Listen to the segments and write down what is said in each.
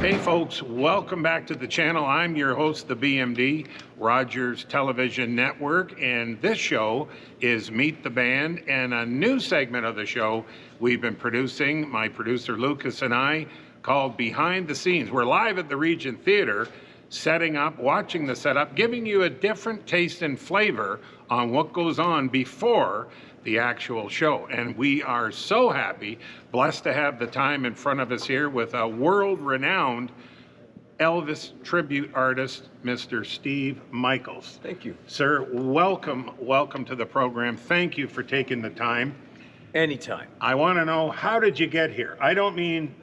Hey folks, welcome back to the channel. I'm your host, the BMD, Rogers Television Network, and this show is Meet the Band, and a new segment of the show we've been producing, my producer Lucas and I, called Behind the Scenes. We're live at the Regent Theater, setting up, watching the setup, giving you a different taste and flavor on what goes on before the actual show. And we are so happy, blessed to have the time in front of us here with a world-renowned Elvis tribute artist, Mr. Steve Michaels. Thank you. Sir, welcome to the program. Thank you for taking the time. Anytime. I want to know, how did you get here? I don't mean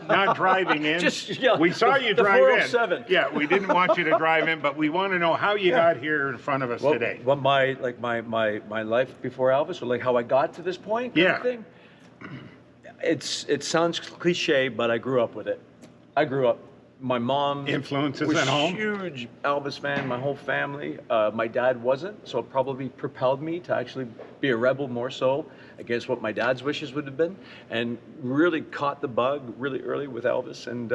not driving in. We saw you drive in. Yeah, we didn't want you to drive in, but we want to know how you got here in front of us today. Well, my life before Elvis, or like how I got to this point. Yeah. Kind of thing? It sounds cliche, but I grew up with it. My mom influences was at home. Huge Elvis fan. My whole family. My dad wasn't, so it probably propelled me to actually be a rebel more so against what my dad's wishes would have been, and really caught the bug really early with Elvis, and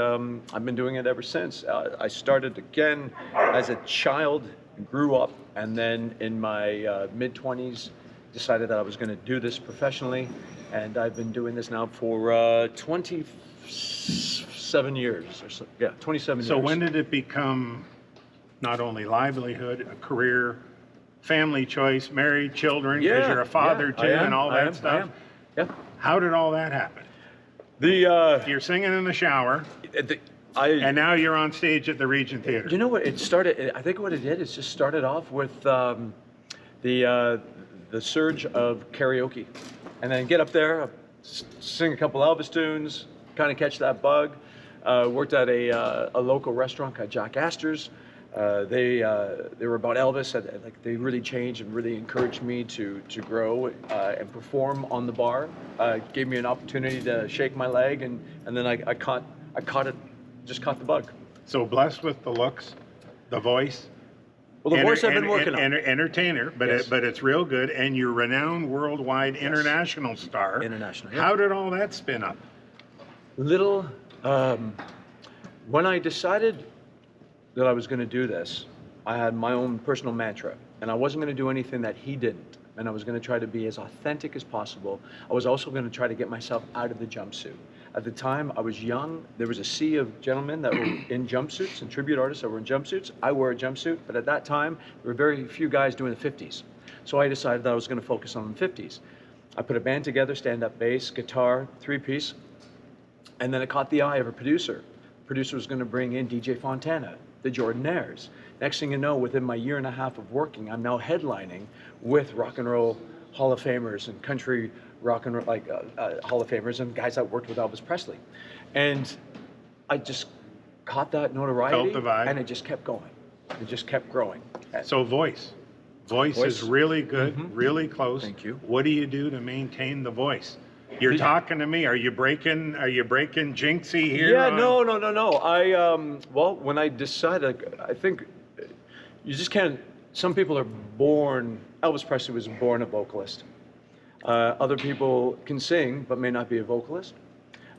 I've been doing it ever since. I started again as a child, grew up, and then in my mid-20s decided that I was going to do this professionally, and I've been doing this now for 27 years or so. Yeah, 27 years. So when did it become not only livelihood, a career, family choice, married, children, because you're a father too, and all that stuff? Yeah. How did all that happen? You're singing in the shower, and now you're on stage at the Regent Theater. You know what? It started. I think what it did is just started off with the surge of karaoke, and then get up there, sing a couple Elvis tunes, kind of catch that bug. Worked at a local restaurant called Jack Astor's. They were about Elvis. Like they really changed and really encouraged me to grow and perform on the bar. Gave me an opportunity to shake my leg, and then I caught it, just caught the bug. So blessed with the looks, the voice. Well, the voice I've been working on. Entertainer, but Yes. but it's real good, and you're renowned worldwide international star. International. Yeah. How did all that spin up? When I decided that I was going to do this, I had my own personal mantra, and I wasn't going to do anything that he didn't, and I was going to try to be as authentic as possible. I was also going to try to get myself out of the jumpsuit. At the time, I was young. There was a sea of gentlemen that were in jumpsuits and tribute artists that were in jumpsuits. I wore a jumpsuit, but at that time, there were very few guys doing the 50s. So I decided that I was going to focus on the 50s. I put a band together, stand-up bass, guitar, three-piece, and then it caught the eye of a producer. The producer was going to bring in DJ Fontana, the Jordanaires. Next thing you know, within my year and a half of working, I'm now headlining with rock and roll Hall of Famers and country rock and roll, Hall of Famers and guys that worked with Elvis Presley. And I just caught that notoriety. Felt the vibe. And it just kept going. It just kept growing. So voice is really good, really close. Thank you. What do you do to maintain the voice? You're talking to me. Are you breaking jinxie here? Yeah, no. Well, when I decided, I think you just can't. Some people are born. Elvis Presley was born a vocalist. Other people can sing, but may not be a vocalist.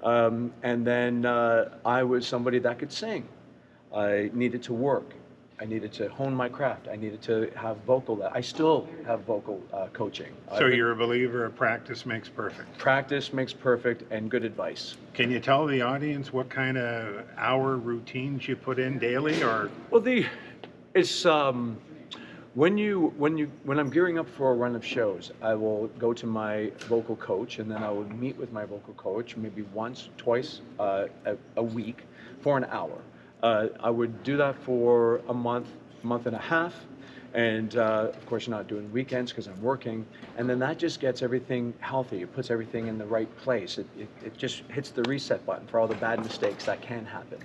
And then I was somebody that could sing. I needed to work. I needed to hone my craft. I needed to have vocal. I still have vocal coaching. So you're a believer of practice makes perfect. Practice makes perfect, and good advice. Can you tell the audience what kind of hour routines you put in daily, or? Well, it's when I'm gearing up for a run of shows, I will go to my vocal coach, and then I would meet with my vocal coach maybe once, twice a week for an hour. I would do that for a month and a half, And of course, you're not doing weekends because I'm working. And then that just gets everything healthy. It puts everything in the right place. It just hits the reset button for all the bad mistakes that can happen.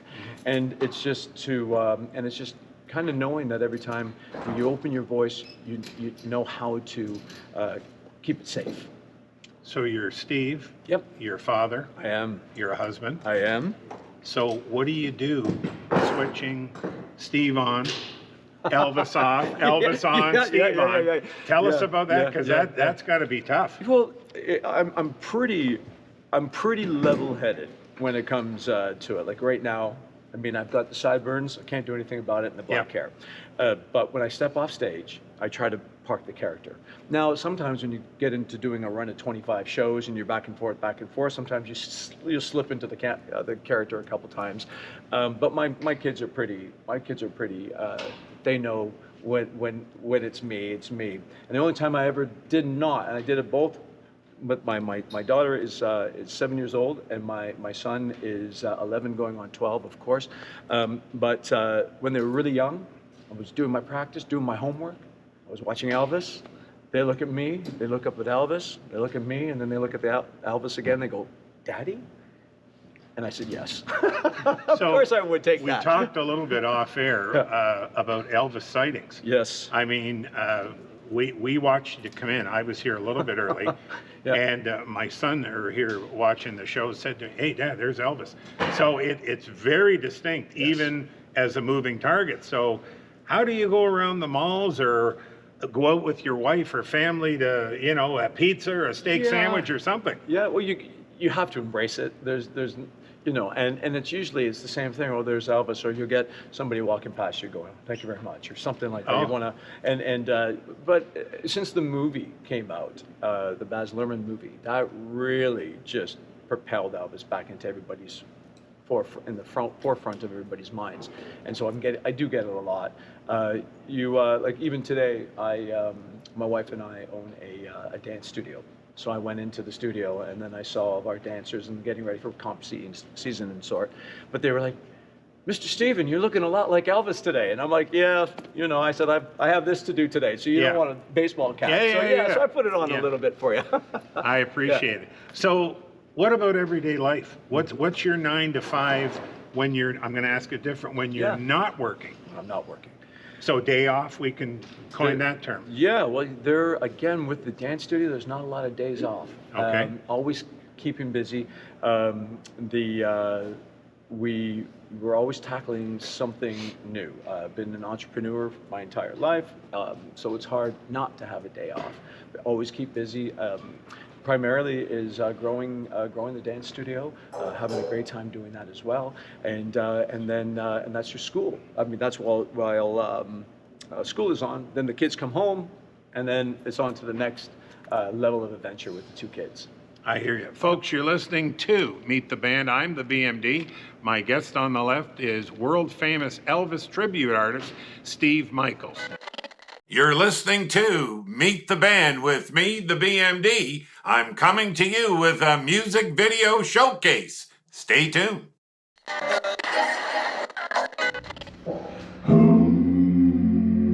And it's just and it's just kind of knowing that every time when you open your voice, you know how to keep it safe. So you're Steve. Yep. You're a father. I am. You're a husband. I am. So what do you do switching Steve on, Elvis off, Elvis on, Steve on? Tell us about that, because that's got to be tough. Well, I'm pretty level-headed when it comes to it. Like right now, I mean, I've got the sideburns. I can't do anything about it, and the black hair. But when I step off stage, I try to park the character. Now, sometimes when you get into doing a run of 25 shows and you're back and forth, sometimes you slip into the character a couple times. But my kids are pretty. They know when it's me, it's me. And the only time I ever did not, and I did it both. But my daughter is 7 years old, and my son is 11, going on 12, of course. But when they were really young, I was doing my practice, doing my homework. I was watching Elvis. They look at me, they look up at Elvis, they look at me, and then they look at the Elvis again. They go, "Daddy?" And I said, "Yes." Of course I would take that. We talked a little bit off air about Elvis sightings. Yes. I mean, we watched you come in. I was here a little bit early. And my son here watching the show said to me, "Hey, Dad, there's Elvis." So it's very distinct, even as a moving target. So how do you go around the malls or go out with your wife or family to, a pizza or a steak sandwich or something? Yeah, well, you have to embrace it. There's and it's usually the same thing. Oh, there's Elvis, or you'll get somebody walking past you going, "Thank you very much," or something like that. You want to, but since the movie came out, the Baz Luhrmann movie, that really just propelled Elvis back into everybody's forefront of everybody's minds. And so I do get it a lot. Like even today, my wife and I own a dance studio. So I went into the studio, and then I saw all of our dancers and getting ready for comp season and sort. But they were like, "Mr. Steven, you're looking a lot like Elvis today." And I'm like, "Yeah, I said I have this to do today, so you don't want a baseball cap." So I put it on a little bit for you. I appreciate it. So what about everyday life? What's your 9 to 5 when you're? I'm going to ask it different. When you're not working. I'm not working. So day off, we can coin that term. Yeah, well, again, with the dance studio, there's not a lot of days off. Okay. Always keeping busy. We're always tackling something new. I've been an entrepreneur my entire life, so it's hard not to have a day off. But always keep busy. Primarily is growing the dance studio, having a great time doing that as well, and that's your school. I mean, that's while school is on. Then the kids come home, and then it's on to the next level of adventure with the two kids. I hear you. Folks, you're listening to Meet the Band. I'm the BMD. My guest on the left is world-famous Elvis tribute artist, Steve Michaels. You're listening to Meet the Band with me, the BMD. I'm coming to you with a music video showcase. Stay tuned.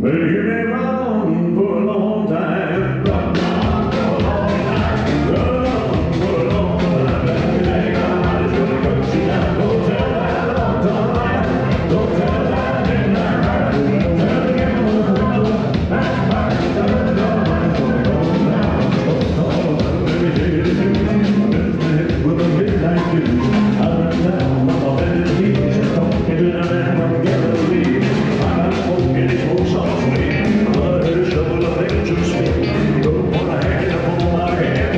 Well, you've been wrong for a long time. Wrong for a long time. Wrong for a long time. Back in I was gonna cut you down. Don't tell that long time. Don't tell that midnight ride. Tell the game that part. Let me tell you this with a midnight news. I run down with my bended knees, talking to the man from Galilee. I'm smoking it so softly. I heard a shovel of angels speak. Go put a hand upon my head.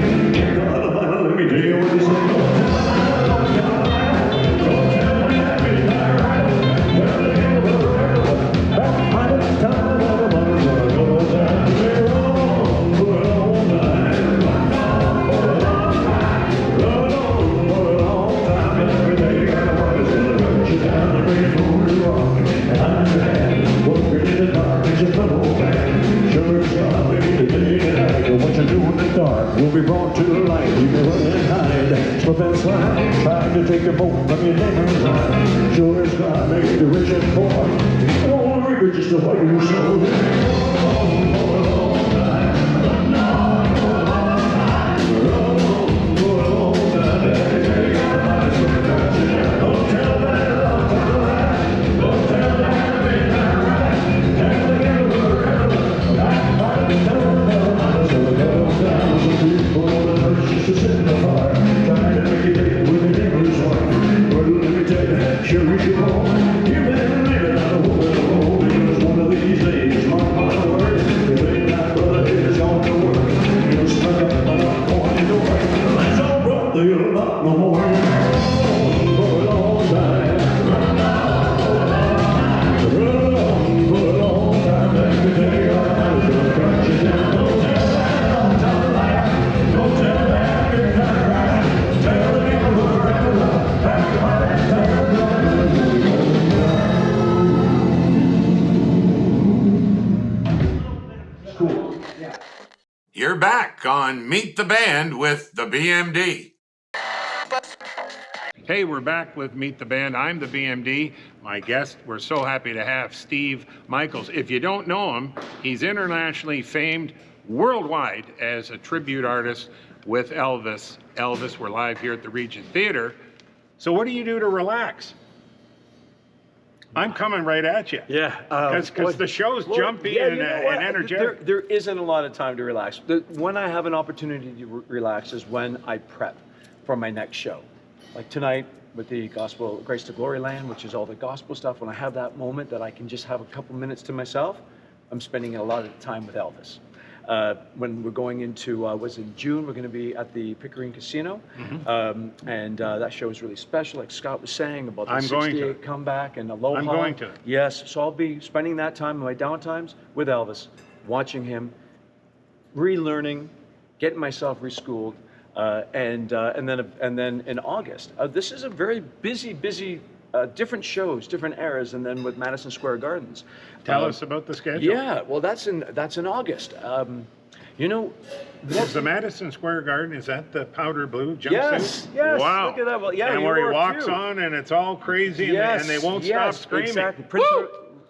God, let me tell you what he said. Don't tell me that midnight ride. Tell the hell of a record. Back by the time of the money, I go down to be wrong for a long time. Wrong for a long time. Wrong for a long time. And every day I was gonna cut you down and bring it home to rock. And I'm glad, working in the dark is a fellow man. Sure as God, baby, the day and night. And what you do in the dark will be brought to the light. You can run and hide, slip and slide, trying to take the boat from your neighbor's eye. Sure as God, baby, the rich and poor. All the riches to what you sold. sure as you fall. You better live it out, hope it'll hold, because one of these days, mark my words, the big black brother is on the work. You're stuck up on a corner door. That's all, brother, you're not no more. For a long time. Run on for a long time. Let me tell you, I'm gonna cut you down. Don't tell that, don't tell that. Don't tell that, you're not right. Tell the people who are ever love. Back to my last time. You're back on Meet the Band with the BMD. Hey, we're back with Meet the Band. I'm the BMD. My guest, we're so happy to have Steve Michaels. If you don't know him, he's internationally famed worldwide as a tribute artist with Elvis. Elvis, we're live here at the Regent Theater. So what do you do to relax? I'm coming right at you. Yeah. Because the show's jumpy yeah, and, you know what? and energetic. There isn't a lot of time to relax. When I have an opportunity to relax is when I prep for my next show. Like tonight with the Gospel Grace to Glory Land, which is all the gospel stuff. When I have that moment that I can just have a couple minutes to myself, I'm spending a lot of time with Elvis. When we're going into, was in June, we're going to be at the Pickering Casino. And that show is really special, like Scott was saying about the I'm going to. 68 comeback and Aloha. I'm going to. Yes, so I'll be spending that time in my downtimes with Elvis, watching him, relearning, getting myself reschooled. And then in August, this is a very busy, different shows, different eras, and then with Madison Square Gardens. Tell us about the schedule. Yeah, well, that's in August. You know, Is the Madison Square Garden, is that the powder blue jumpsuit? Yes, Wow. look at that. Well, yeah, and you where he wore a walks few. on and it's all crazy and they won't stop screaming. Exactly.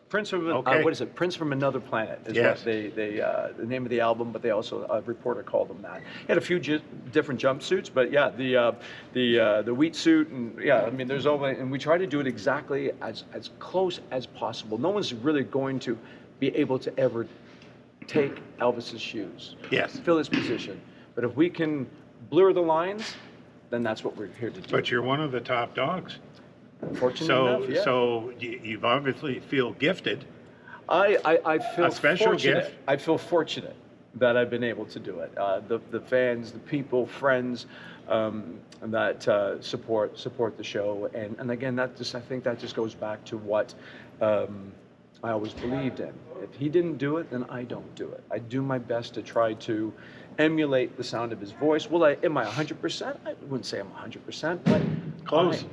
Prince from Okay. what is it? Prince from Another Planet is Yes. what the name of the album, but they also a reporter called them that. He had a few different jumpsuits, but yeah, the wheat suit and yeah, I mean there's only and we try to do it exactly as close as possible. No one's really going to be able to ever take Elvis's shoes. Yes. Fill his position. But if we can blur the lines, then that's what we're here to do. But you're one of the top dogs. Fortunate enough, yeah. So you've obviously feel gifted. I feel A special fortunate. gift? I feel fortunate that I've been able to do it. The fans, the people, friends that support the show, and again, I think that just goes back to what I always believed in. If he didn't do it, then I don't do it. I do my best to try to emulate the sound of his voice. Am I 100%? I wouldn't say I'm 100%, but Close.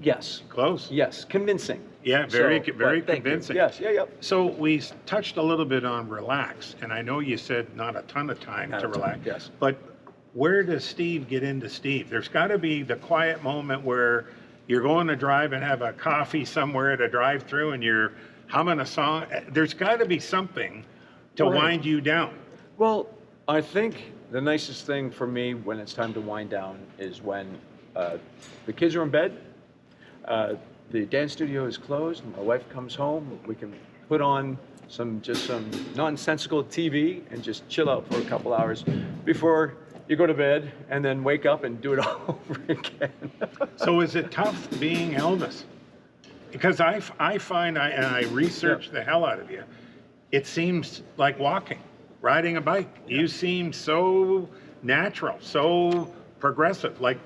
Yes. Close. Yes, convincing. Yeah, very But thank you. convincing. Yes, yeah. So we touched a little bit on relax, and I know you said not a ton of time Not to a ton, relax. yes. But where does Steve get into Steve? There's got to be the quiet moment where you're going to drive and have a coffee somewhere at a drive-through and you're humming a song. There's got to be something to Right. wind you down. Well, I think the nicest thing for me when it's time to wind down is when the kids are in bed, the dance studio is closed, and my wife comes home. We can put on some nonsensical TV and just chill out for a couple hours before you go to bed, and then wake up and do it all over again. So is it tough being Elvis? Because I find, and I research the hell out of you, it seems like walking, riding a bike. You seem so natural, so progressive, like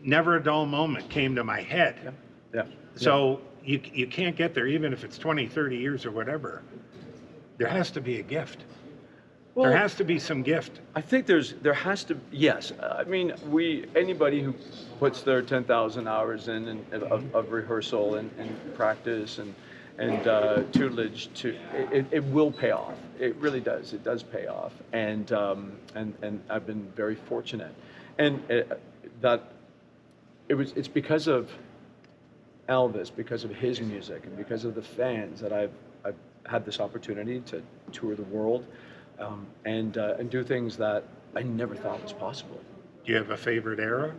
never a dull moment came to my head. Yeah. So you can't get there even if it's 20, 30 years or whatever. There has to be a gift. Well, There has to be some gift. I think there has to, yes. I mean, anybody who puts their 10,000 hours in of rehearsal and practice and tutelage it will pay off. It really does. It does pay off. And I've been very fortunate. And it's because of Elvis, because of his music, and because of the fans that I've had this opportunity to tour the world. And do things that I never thought was possible. Do you have a favorite era?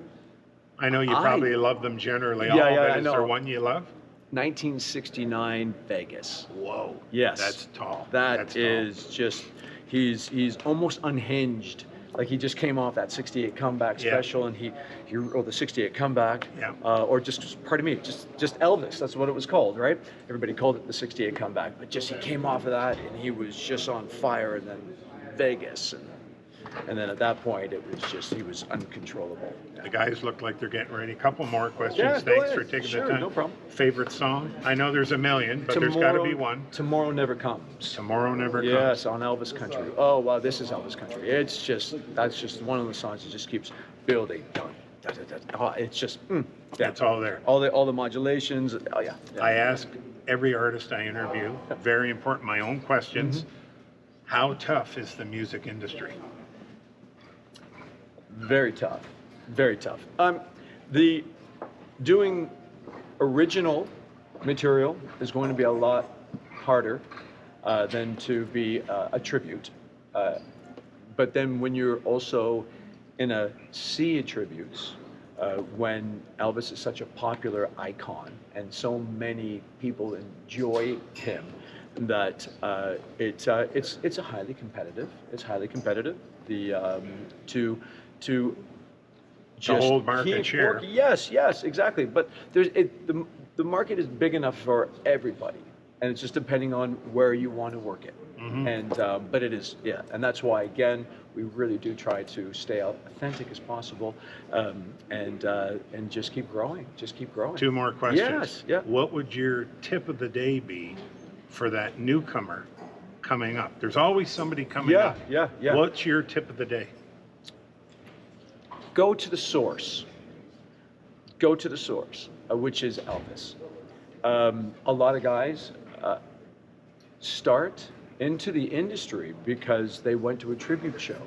I know you probably love them generally all, Yeah, but I is know. there one you love? 1969 Vegas. Whoa. Yes. That's tall. That's tall. is just, he's almost unhinged like he just came off that 68 comeback Yeah. special, and he wrote the 68 comeback, Yeah. or pardon me, just Elvis. That's what it was called, right? Everybody called it the 68 comeback, but just he came off of that, and he was just on fire, and then Vegas, and then at that point, it was just, he was uncontrollable. The guys look like they're getting ready. A couple more questions. Yeah, go Thanks ahead. for taking Sure, the time. no problem. Favorite song? I know there's a million, but there's got to be one. Tomorrow Never Comes. Tomorrow Never Comes. Yes, on Elvis Country. Oh, wow, this is Elvis Country. It's just, that's just one of the songs that just keeps building. Dun, dun, dun, dun. Oh, it's just, That's all there. all the modulations. Oh, yeah. I ask every artist I interview, very important, my own questions. How tough is the music industry? Very tough. Very tough. The doing original material is going to be a lot harder than to be a tribute. But then when you're also in a sea of tributes, when Elvis is such a popular icon and so many people enjoy him, that it's a highly competitive. It's highly competitive. To just hold market keep share. working. Yes, exactly. But the market is big enough for everybody, and it's just depending on where you want to work it. And but it is, yeah, and that's why again we really do try to stay authentic as possible, and just keep growing. Just keep growing. Two more questions. Yes, yeah. What would your tip of the day be for that newcomer coming up? There's always somebody coming up. Yeah. What's your tip of the day? Go to the source. Go to the source, which is Elvis. A lot of guys start into the industry because they went to a tribute show.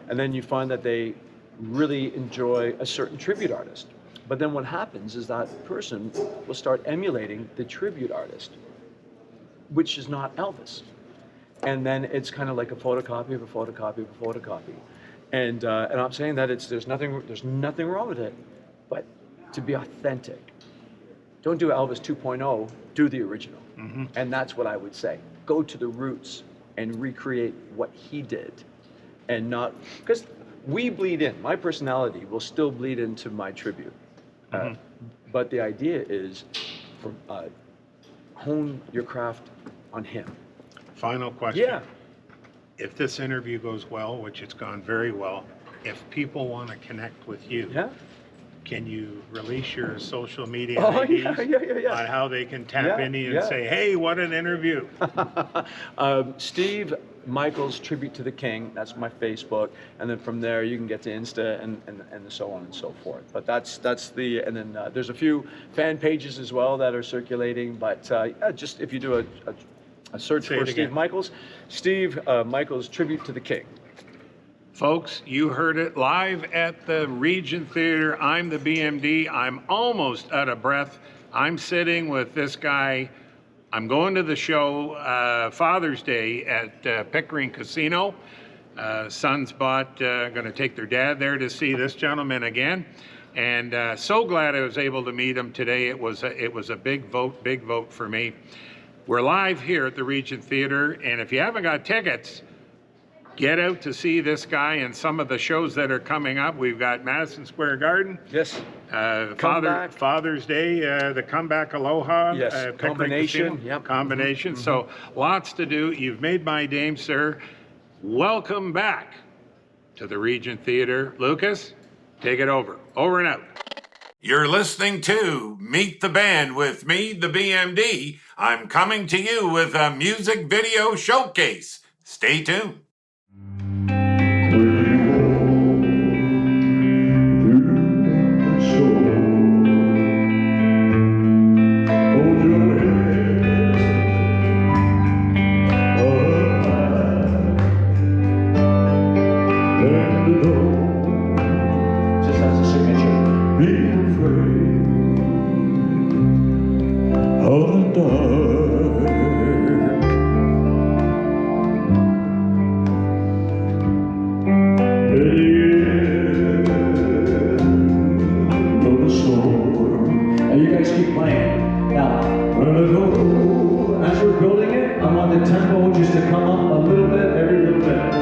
And then you find that they really enjoy a certain tribute artist. But then what happens is that person will start emulating the tribute artist, which is not Elvis. And then it's kind of like a photocopy of a photocopy of a photocopy. And I'm saying that there's nothing wrong with it, but to be authentic. Don't do Elvis 2.0, do the original. And that's what I would say. Go to the roots and recreate what he did. And not, because we bleed in. My personality will still bleed into my tribute. But the idea is hone your craft on him. Final question. Yeah. If this interview goes well, which it's gone very well, if people want to connect with you, Yeah. can you release your social media Oh, IDs yeah. on how they can tap Yeah, into you yeah. and say, hey, what an interview? Steve Michaels Tribute to the King, that's my Facebook, and then from there you can get to Insta and so on and so forth. But that's the, and then there's a few fan pages as well that are circulating, but yeah, just if you do a search Say for it Steve again. Michaels, Steve Michaels Tribute to the King. Folks, you heard it live at the Regent Theater. I'm the BMD. I'm almost out of breath. I'm sitting with this guy. I'm going to the show Father's Day at Pickering Casino. Sons going to take their dad there to see this gentleman again. And so glad I was able to meet him today. It was a big vote for me. We're live here at the Regent Theater, and if you haven't got tickets, get out to see this guy and some of the shows that are coming up. We've got Madison Square Garden. Yes. Father's Day, the Comeback Aloha. Yes, Pickering combination, Casino. yep. Combination. So lots to do. You've made my day, sir. Welcome back to the Regent Theater. Lucas, take it over. Over and out. You're listening to Meet the Band with me, the BMD. I'm coming to you with a music video showcase. Stay tuned. Just as a signature. And you guys keep playing. Now, as we're building it, I want the tempo just to come up a little bit, every little bit.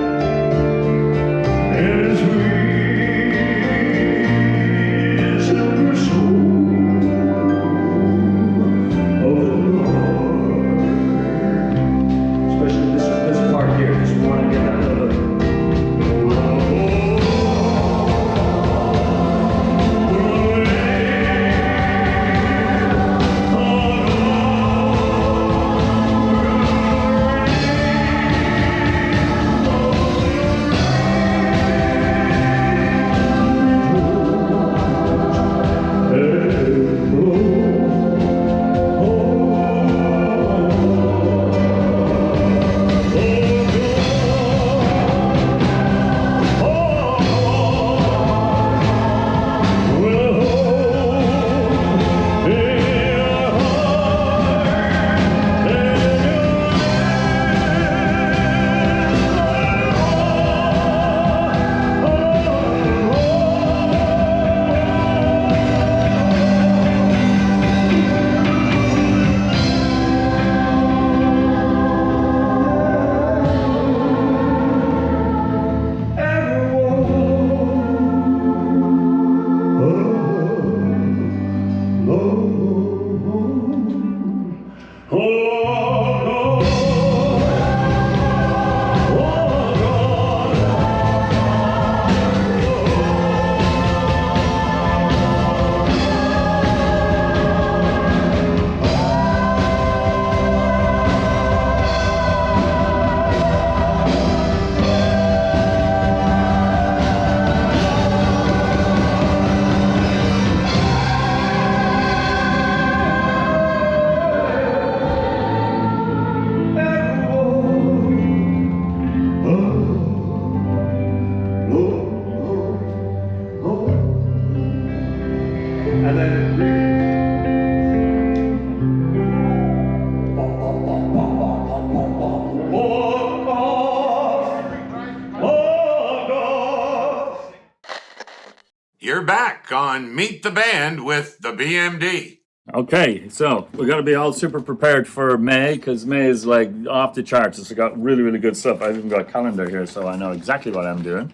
back on Meet the Band with the BMD. Okay, so we got to be all super prepared for May because May is like off the charts. It's got really, really good stuff. I've even got a calendar here, so I know exactly what I'm doing.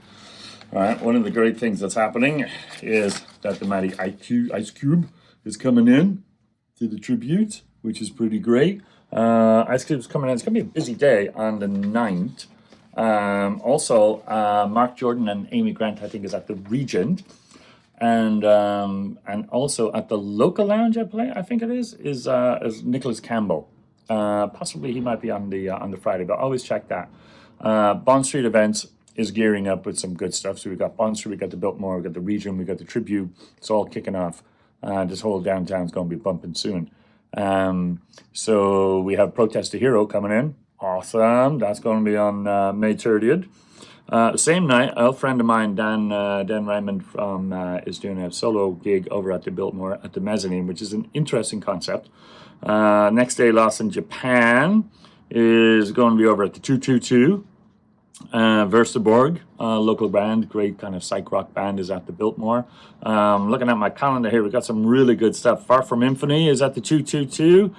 All right, one of the great things that's happening is that the mighty Ice Cube is coming in to the tribute, which is pretty great. Ice Cube's coming in. It's going to be a busy day on the 9th. Also, Mark Jordan and Amy Grant, I think, is at the Regent. And also at the local lounge I think it is Nicholas Campbell. Possibly he might be on the Friday, but always check that. Bond Street Events is gearing up with some good stuff. So we got Bond Street, we got the Biltmore, we got the Region, we got the Tribute. It's all kicking off. This whole downtown's going to be bumping soon. So we have Protest the Hero coming in. Awesome. That's going to be on May 30th. Same night, a friend of mine, Dan Raymond, is doing a solo gig over at the Biltmore at the Mezzanine, which is an interesting concept. Next day, Lost in Japan is going to be over at the 222. Versaborg, local band, great kind of psych rock band, is at the Biltmore. Looking at my calendar here, we've got some really good stuff. Far From Infamy is at the 222.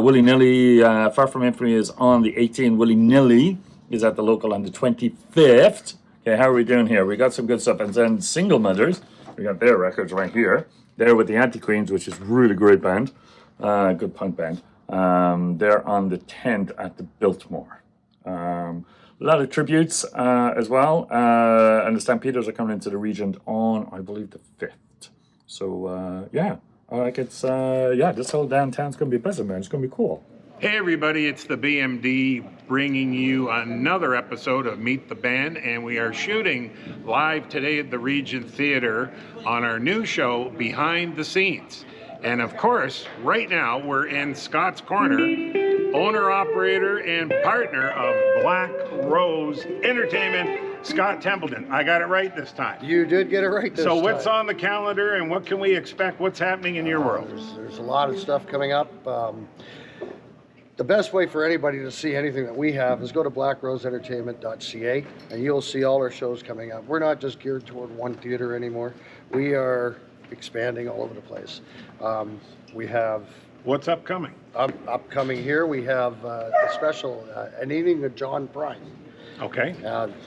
Willy Nilly, Far From Infamy is on the 18th. Willy Nilly is at the local on the 25th. Okay, how are we doing here? We got some good stuff. And then Single Mothers, we got their records right here. They're with the Anti-Queens, which is really great band. Good punk band. They're on the 10th at the Biltmore. A lot of tributes as well. And the Stampeders are coming into the Regent on, I believe, the 5th. So, yeah. This whole downtown's going to be buzzing, man. It's going to be cool. Hey everybody, it's the BMD bringing you another episode of Meet the Band, and we are shooting live today at the Regent Theater on our new show, Behind the Scenes. And of course, right now we're in Scott's Corner, owner, operator, and partner of Blackrose Entertainment, Scott Templeton. I got it right this time. You did get it right this time. So what's on the calendar and what can we expect? What's happening in your world? There's a lot of stuff coming up. The best way for anybody to see anything that we have is go to blackroseentertainment.ca and you'll see all our shows coming up. We're not just geared toward one theater anymore. We are expanding all over the place. We have... What's upcoming? Upcoming here, we have a special, an evening with John Prine. Okay.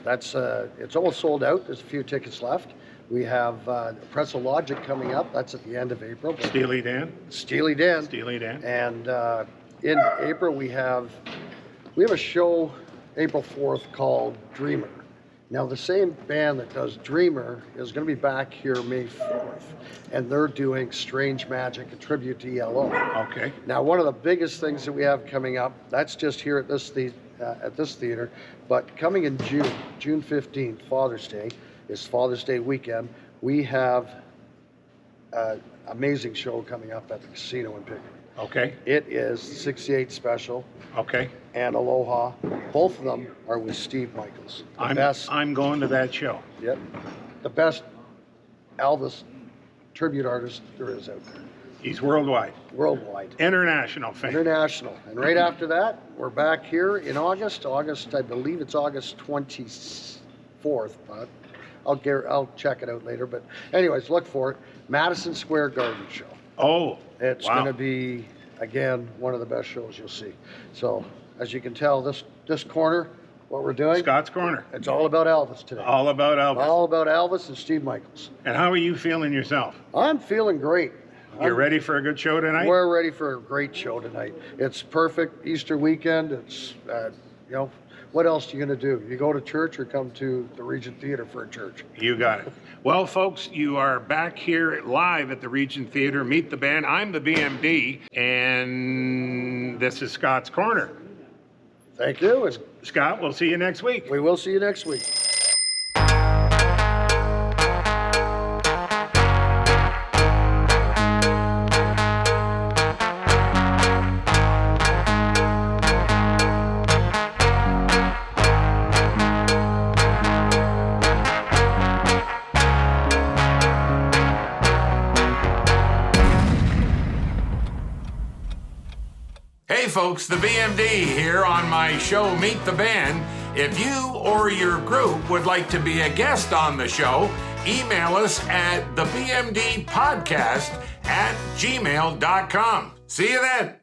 It's almost sold out. There's a few tickets left. We have Pretzel Logic coming up. That's at the end of April. Steely Dan. Steely Dan. Steely Dan. And in April, we have a show April 4th called Dreamer. Now, the same band that does Dreamer is going to be back here May 4th, and they're doing Strange Magic, a tribute to ELO. Okay. Now, one of the biggest things that we have coming up, that's just here at this theater, but coming in June 15th, Father's Day, is Father's Day weekend, we have an amazing show coming up at the casino in Pickering. Okay. It is 68 Special. Okay. And Aloha. Both of them are with Steve Michaels. I'm going to that show. Yep. The best Elvis tribute artist there is out there. He's worldwide. Worldwide. International fan. International. And right after that, we're back here in August. I believe it's August 24th, but I'll check it out later. But anyways, look for it. Madison Square Garden Show. Oh, it's wow. going to be, again, one of the best shows you'll see. So, as you can tell, this corner, what we're doing, Scott's Corner. It's all about Elvis today. All about Elvis. All about Elvis and Steve Michaels. And how are you feeling yourself? I'm feeling great. You're ready for a good show tonight? We're ready for a great show tonight. It's perfect Easter weekend. It's, what else are you going to do? You go to church or come to the Regent Theater for a church? You got it. Well, folks, you are back here live at the Regent Theater. Meet the Band. I'm the BMD, and this is Scott's Corner. Thank you. Scott, we'll see you next week. We will see you next week. Hey folks, the BMD here on my show Meet the Band. If you or your group would like to be a guest on the show, email us at thebmdpodcast@gmail.com. See you then.